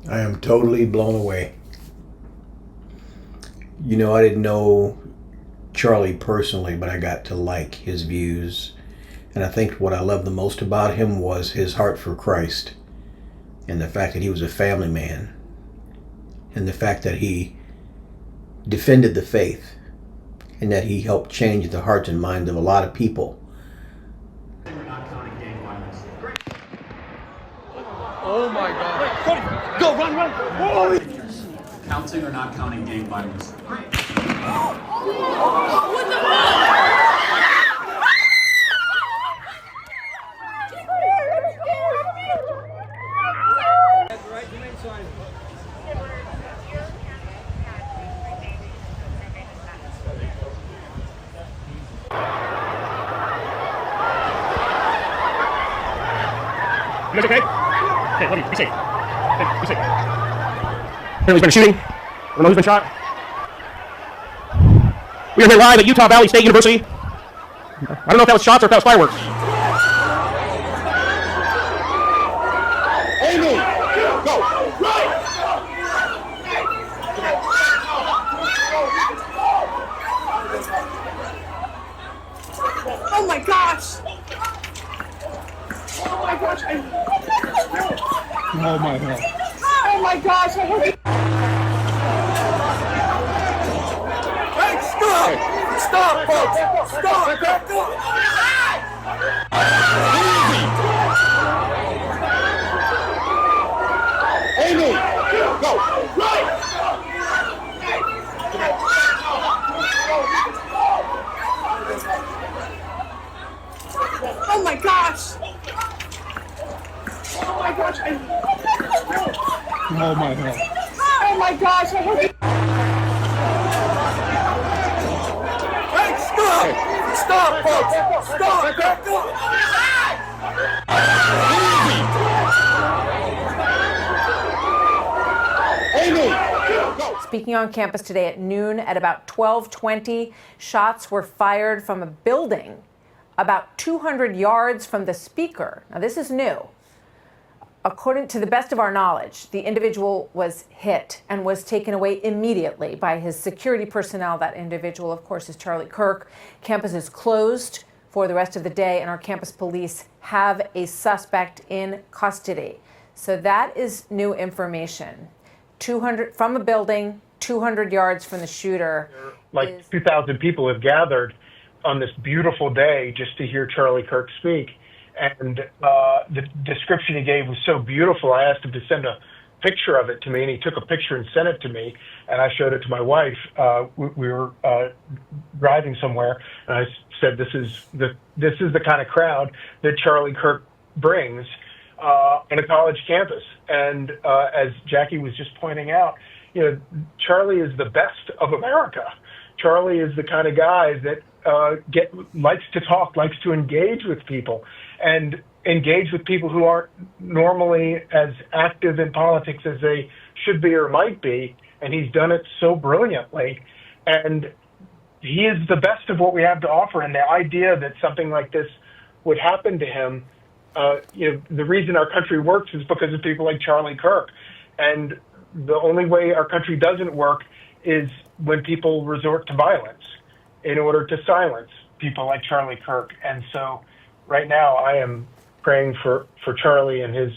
I am totally blown away. You know, I didn't know Charlie personally, but I got to like his views. And I think what I loved the most about him was his heart for Christ and the fact that he was a family man and the fact that he defended the faith and that he helped change the hearts and minds of a lot of people. Oh my God. Go, run, run. Oh. Counting or not counting gang violence? Great. What the fuck? You guys okay? Okay, love you. Be safe. Okay, be safe. Apparently there's been a shooting. I don't know who's been shot. We are here live at Utah Valley State University. I don't know if that was shots or if that was fireworks. Amy, go. Right. Oh my gosh! Oh my gosh. Oh my God. Oh my gosh! I hope Hey, stop! Stop, folks! Stop! Back up! Amy, go! Right! Oh my gosh! Oh my gosh! Oh my God. Oh my gosh! I hope Hey, stop! Stop, folks! Stop! Back up! Amy, go! Speaking on campus today at noon at about 12:20, shots were fired from a building about 200 yards from the speaker. Now, this is new. According to the best of our knowledge, the individual was hit and was taken away immediately by his security personnel. That individual, of course, is Charlie Kirk. Campus is closed for the rest of the day, and our campus police have a suspect in custody. So that is new information. 200 from a building, 200 yards from the shooter. Like 2,000 people have gathered on this beautiful day just to hear Charlie Kirk speak. And the description he gave was so beautiful, I asked him to send a picture of it to me, and he took a picture and sent it to me, and I showed it to my wife. We were driving somewhere, and I said, this is the kind of crowd that Charlie Kirk brings on a college campus. And as Jackie was just pointing out, you know, Charlie is the best of America. Charlie is the kind of guy that likes to talk, likes to engage with people, and engage with people who aren't normally as active in politics as they should be or might be. And he's done it so brilliantly. And he is the best of what we have to offer. And the idea that something like this would happen to him, you know, the reason our country works is because of people like Charlie Kirk. And the only way our country doesn't work is when people resort to violence in order to silence people like Charlie Kirk. And so right now I am praying for Charlie and his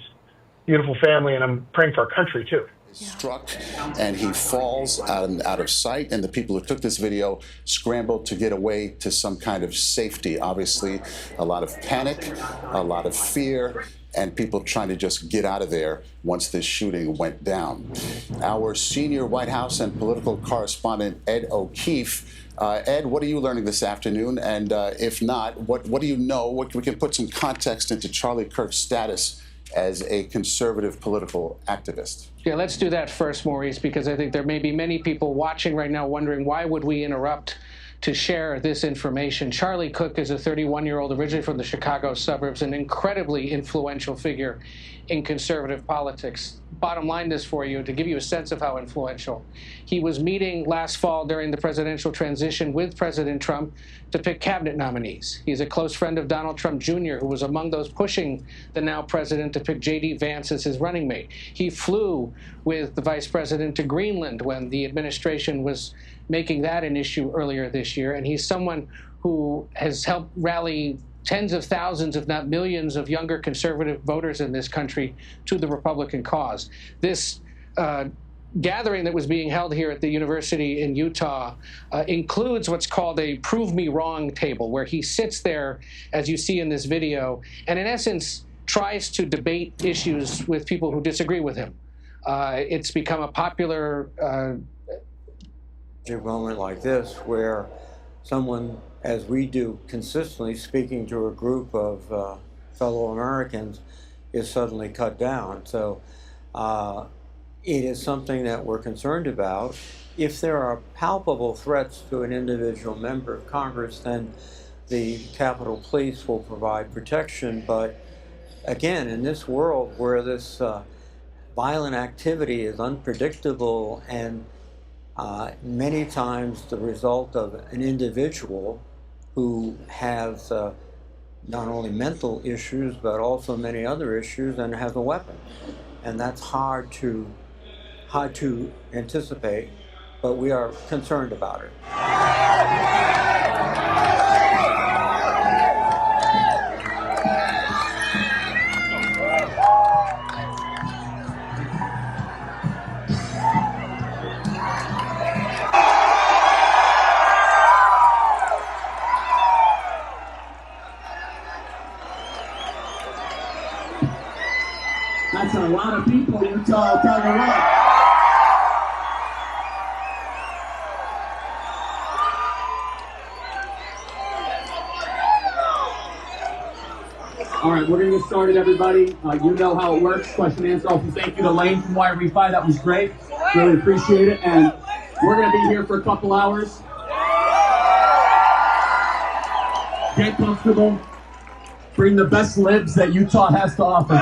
beautiful family, and I'm praying for our country too. Struck and he falls out of sight, and the people who took this video scrambled to get away to some kind of safety. Obviously, a lot of panic, a lot of fear, and people trying to just get out of there once this shooting went down. Our senior White House and political correspondent Ed O'Keefe. Ed, what are you learning this afternoon? And if not, what do you know? We can put some context into Charlie Kirk's status as a conservative political activist. Yeah, let's do that first, Maurice, because I think there may be many people watching right now wondering why would we interrupt to share this information. Charlie Kirk is a 31-year-old originally from the Chicago suburbs, an incredibly influential figure in conservative politics. Bottom line this for you, to give you a sense of how influential. He was meeting last fall during the presidential transition with President Trump to pick cabinet nominees. He's a close friend of Donald Trump Jr., who was among those pushing the now president to pick J.D. Vance as his running mate. He flew with the vice president to Greenland when the administration was making that an issue earlier this year, and he's someone who has helped rally tens of thousands, if not millions, of younger conservative voters in this country to the Republican cause. This gathering that was being held here at the university in Utah includes what's called a prove me wrong table, where he sits there, as you see in this video, and in essence tries to debate issues with people who disagree with him. It's become a popular moment like this where someone, as we do consistently, speaking to a group of fellow Americans, is suddenly cut down. So it is something that we're concerned about. If there are palpable threats to an individual member of Congress, then the Capitol Police will provide protection. But again, in this world where this violent activity is unpredictable and many times the result of an individual who has not only mental issues but also many other issues and has a weapon, and that's hard to anticipate, but we are concerned about it. That's a lot of people, Utah, I'll tell you what. All right, we're going to get started, everybody. You know how it works. Question and answer. Also, thank you to Lane from YRV5. That was great. Really appreciate it. And we're going to be here for a couple hours. Get comfortable. Bring the best libs that Utah has to offer.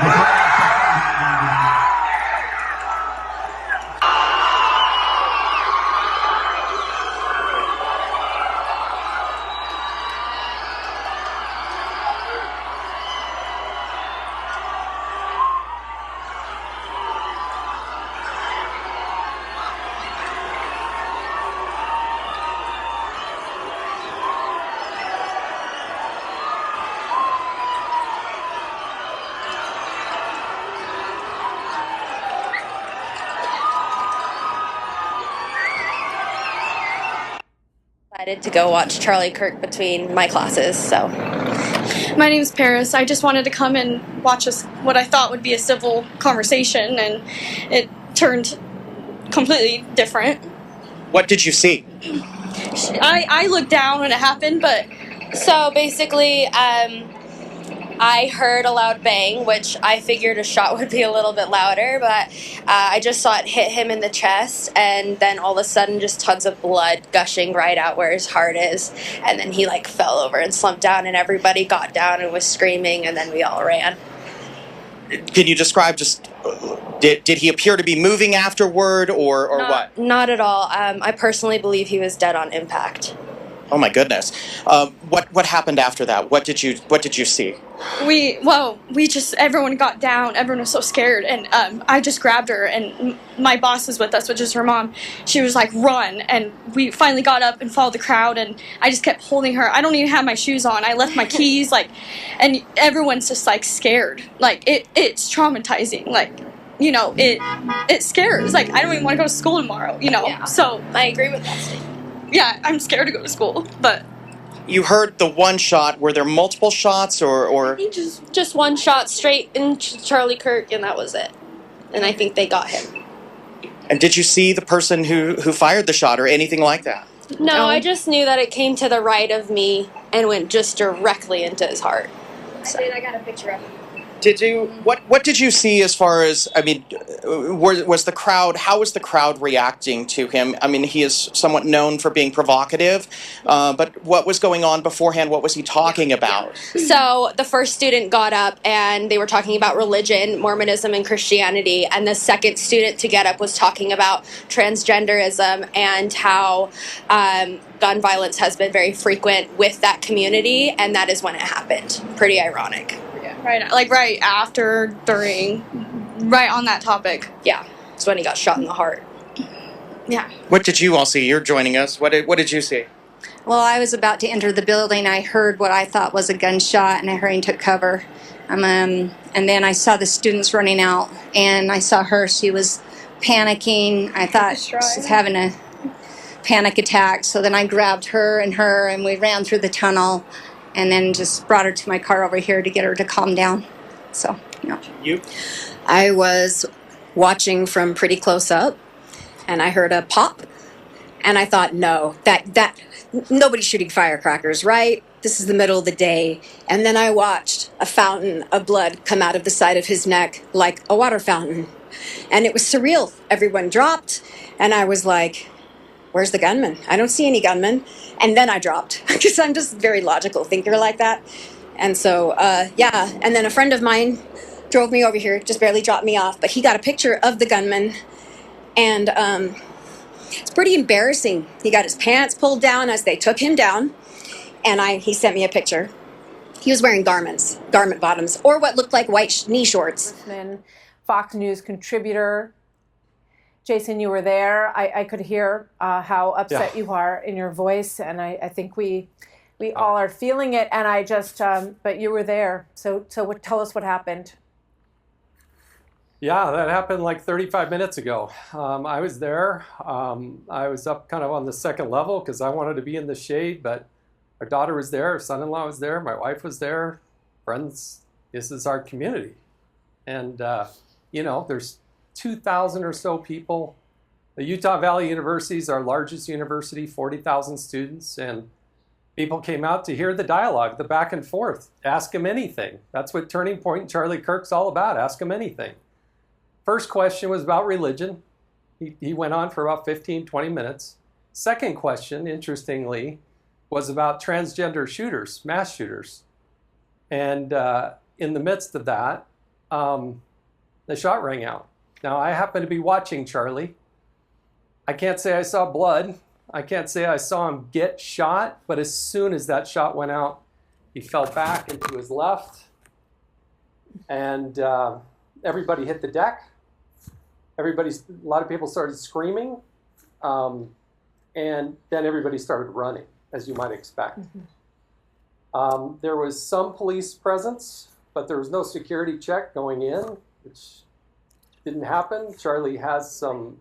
To go watch Charlie Kirk between my classes. So my name's Paris. I just wanted to come and watch what I thought would be a civil conversation, and it turned completely different. What did you see? I looked down when it happened, but so basically I heard a loud bang, which I figured a shot would be a little bit louder, but I just saw it hit him in the chest, and then all of a sudden just tons of blood gushing right out where his heart is, and then he like fell over and slumped down, and everybody got down and was screaming, and then we all ran. Can you describe just, did he appear to be moving afterward, or what? Not at all. I personally believe he was dead on impact. Oh my goodness. What happened after that? What did you see? Everyone got down. Everyone was so scared, and I just grabbed her, and my boss was with us, which is her mom. She was like, run, and we finally got up and followed the crowd, and I just kept holding her. I don't even have my shoes on. I left my keys, and everyone's just like scared. Like it's traumatizing. Like, you know, it scares. Like, I don't even want to go to school tomorrow, you know. Yeah, so I agree with that statement. Yeah, I'm scared to go to school, but... You heard the one shot. Were there multiple shots, or... Just one shot straight into Charlie Kirk, and that was it. And I think they got him. And did you see the person who fired the shot or anything like that? No, I just knew that it came to the right of me and went just directly into his heart. So. I got a picture of him. Did you... What did you see as far as... I mean, was the crowd, how was the crowd reacting to him? I mean, he is somewhat known for being provocative, but what was going on beforehand? What was he talking about? So the first student got up and they were talking about religion, Mormonism, and Christianity. And the second student to get up was talking about transgenderism and how gun violence has been very frequent with that community. And that is when it happened. Pretty ironic. Right after, during, right on that topic. Yeah, it's when he got shot in the heart. Yeah. What did you all see? You're joining us. What did you see? Well, I was about to enter the building. I heard what I thought was a gunshot, and I hurried and took cover. And then I saw the students running out, and I saw her. She was panicking. I thought she was having a panic attack. So then I grabbed her, and we ran through the tunnel, and then just brought her to my car over here to get her to calm down. So, yeah. You? I was watching from pretty close up, and I heard a pop, and I thought, no, that nobody's shooting firecrackers, right? This is the middle of the day. And then I watched a fountain of blood come out of the side of his neck like a water fountain. And it was surreal. Everyone dropped, and I was like, where's the gunman? I don't see any gunman. And then I dropped, because I'm just a very logical thinker like that. And so, yeah. And then a friend of mine drove me over here, just barely dropped me off, but he got a picture of the gunman. And it's pretty embarrassing. He got his pants pulled down as they took him down. And he sent me a picture. He was wearing garment bottoms, or what looked like white knee shorts. Fox News contributor. Jason, you were there. I could hear how upset you are in your voice, and I think we all are feeling it. And I just, but you were there. So tell us what happened. Yeah, that happened like 35 minutes ago. I was there. I was up kind of on the second level because I wanted to be in the shade, but our daughter was there, our son-in-law was there, my wife was there. Friends, this is our community. And, there's 2,000 or so people. The Utah Valley University is our largest university, 40,000 students, and people came out to hear the dialogue, the back and forth. Ask him anything. That's what Turning Point and Charlie Kirk's all about. Ask him anything. First question was about religion. He went on for about 15, 20 minutes. Second question, interestingly, was about transgender shooters, mass shooters. And in the midst of that, the shot rang out. Now, I happen to be watching Charlie. I can't say I saw blood. I can't say I saw him get shot, but as soon as that shot went out, he fell back into his left, and everybody hit the deck. A lot of people started screaming, and then everybody started running, as you might expect. Mm-hmm. There was some police presence, but there was no security check going in, which didn't happen. Charlie has some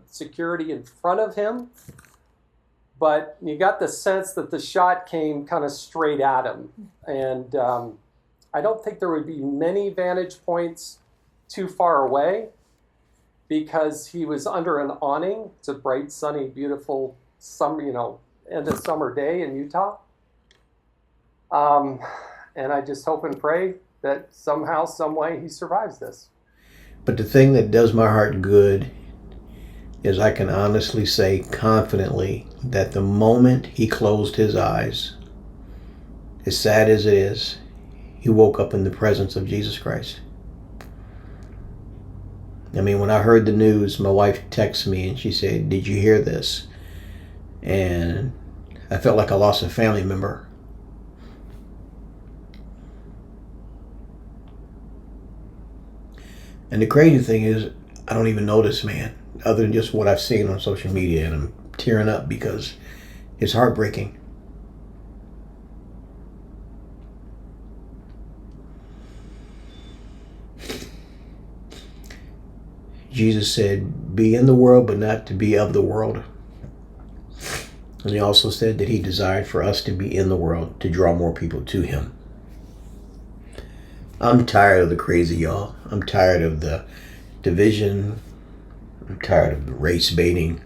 security in front of him, but you got the sense that the shot came kind of straight at him. And I don't think there would be many vantage points too far away because he was under an awning. It's a bright, sunny, beautiful summer, end of summer day in Utah. And I just hope and pray that somehow, some way he survives this. But the thing that does my heart good is I can honestly say confidently that the moment he closed his eyes, as sad as it is, he woke up in the presence of Jesus Christ. I mean, when I heard the news, my wife texted me and she said, "Did you hear this?" And I felt like I lost a family member. And the crazy thing is, I don't even know this man, other than just what I've seen on social media, and I'm tearing up because it's heartbreaking. Jesus said, "Be in the world, but not to be of the world." And he also said that he desired for us to be in the world, to draw more people to him. I'm tired of the crazy, y'all. I'm tired of the division. I'm tired of the race baiting.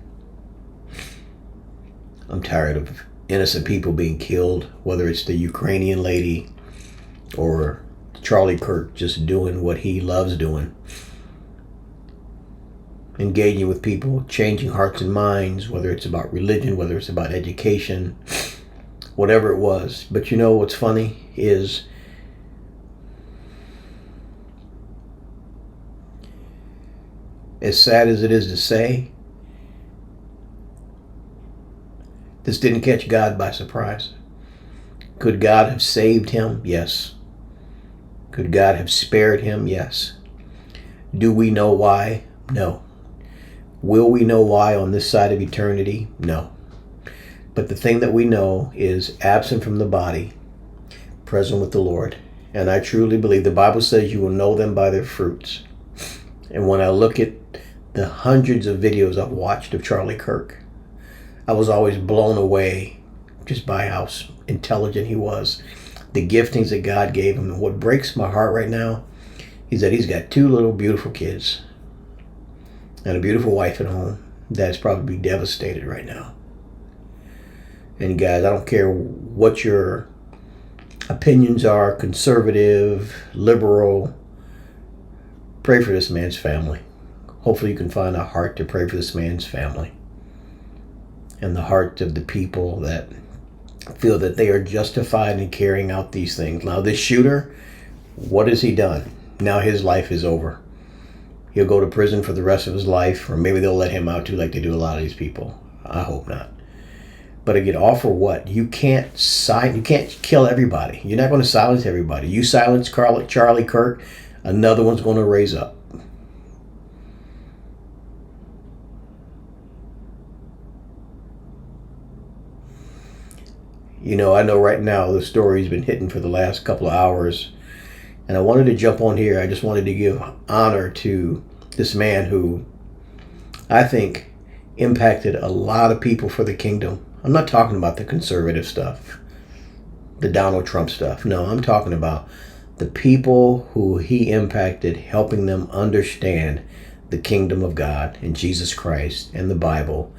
I'm tired of innocent people being killed, whether it's the Ukrainian lady or Charlie Kirk just doing what he loves doing. engaging with people, changing hearts and minds, whether it's about religion, whether it's about education, whatever it was. But you know what's funny is as sad as it is to say, this didn't catch God by surprise. Could God have saved him? Yes. Could God have spared him? Yes. Do we know why? No. Will we know why on this side of eternity? No. But the thing that we know is absent from the body, present with the Lord. And I truly believe the Bible says you will know them by their fruits. And when I look at the hundreds of videos I've watched of Charlie Kirk, I was always blown away just by how intelligent he was, the giftings that God gave him. And what breaks my heart right now is that he's got 2 little beautiful kids and a beautiful wife at home that is probably devastated right now. And guys, I don't care what your opinions are, conservative, liberal, pray for this man's family. Hopefully you can find a heart to pray for this man's family and the heart of the people that feel that they are justified in carrying out these things. Now this shooter, what has he done? Now his life is over. He'll go to prison for the rest of his life, or maybe they'll let him out too, like they do a lot of these people. I hope not. But again, all for what? You can't kill everybody. You're not going to silence everybody. You silence Charlie Kirk, another one's going to raise up. You know, I know right now the story's been hitting for the last couple of hours, and I wanted to jump on here. I just wanted to give honor to this man who I think impacted a lot of people for the kingdom. I'm not talking about the conservative stuff, the Donald Trump stuff. No, I'm talking about the people who he impacted, helping them understand the kingdom of God and Jesus Christ and the Bible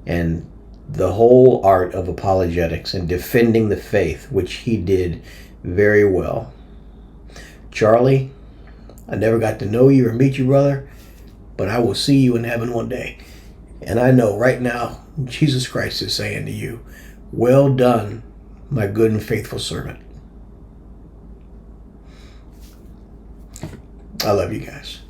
and the whole art of apologetics and defending the faith, which he did very well. Charlie, I never got to know you or meet you, brother, but I will see you in heaven one day. And I know right now, Jesus Christ is saying to you, well done, my good and faithful servant. I love you guys.